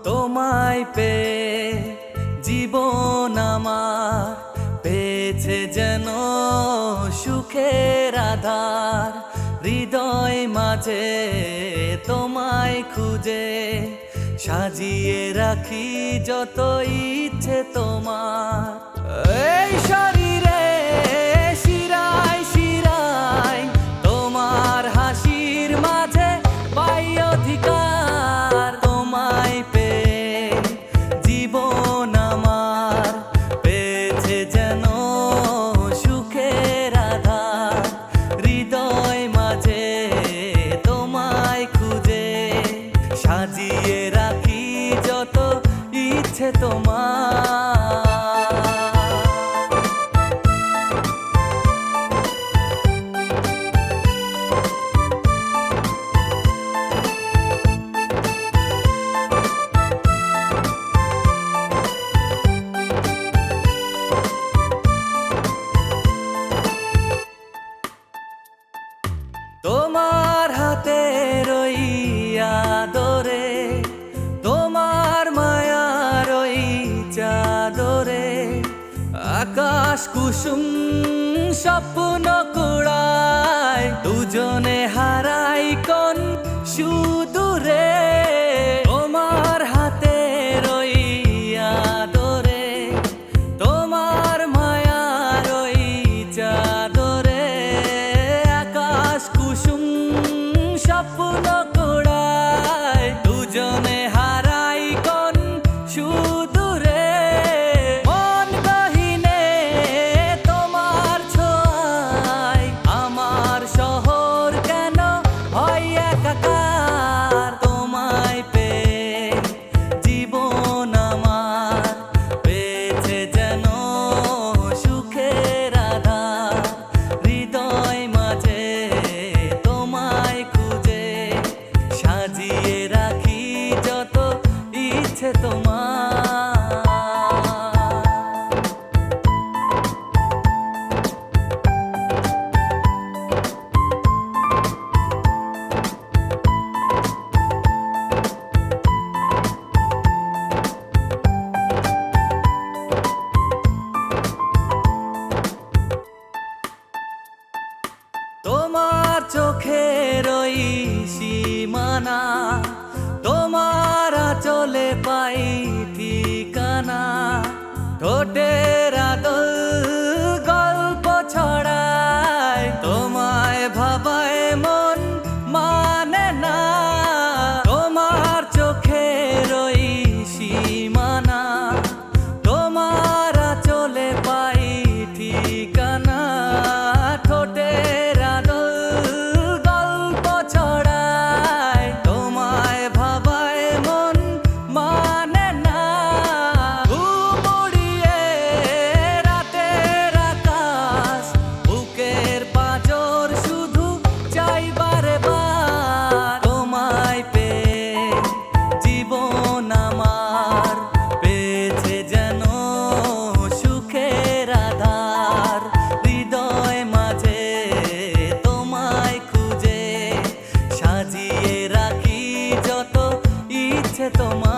তোমায় পেয়ে জীবন আমার পেয়েছে যেন সুখের আধার। হৃদয় মাঝে তোমায় খুঁজে সাজিয়ে রাখি যত ইচ্ছে তোমার। এই শরীরে শিরায় শিরায় তোমার হাসির মাঝে পাই অধিকার। তোমায় পেয়ে জীবন আমার পেয়েছে যেন সুখের আধার। হৃদয় মাঝে তোমায় খুঁজে সাজিয়ে রাখি যত ইচ্ছে তোমার। তোমার হাতের ওই আদরে, তোমার মায়ার ওই চাদরে আকাশ কুসুম স্বপ্ন কুড়ায়। দুজনে হারাই কোন সুদূরে। তোমার হাতের ওই আদরে, তোমার মায়ার ওই চাদরে আকাশ কুসুম স্বপ্ন কুড়ায়। দুজনে হারাই কোন সুদূরে। মন গহীনে তোমার ছোঁয়ায় আমার শহর কেন হয় একাকার। তোমায় পেয়ে জীবন আমার পেয়েছে যেন সুখের আধার। হৃদয় মাঝে তোমায় খুঁজে সাজিয়ে রাখি যত ইচ্ছে তোমার। তোমার চোখের ওই সীমানা, তোমার আঁচলে পাই ঠিকানা। ঠোঁটের আদল গল্প ছড়ায়, তোমায় ভাবায় মন মানে না। তোমার চোখের ওই সীমানা, তোমার আঁচলে পাই ঠিকানা। ঠোঁটের আদল গল্প ছড়ায়, তোমায় ভাবায় মন মানে না। ঘুম উড়িয়ে রাতের আকাশ, বুকের পাঁজর শুধু চাই বারে বার। তোমায় পেয়ে জীবন আমার পেয়েছে যেন সুখের আধার। হৃদয় মাঝে তোমায় খুঁজে সাজিয়ে রাখি যত ইচ্ছে তোমার।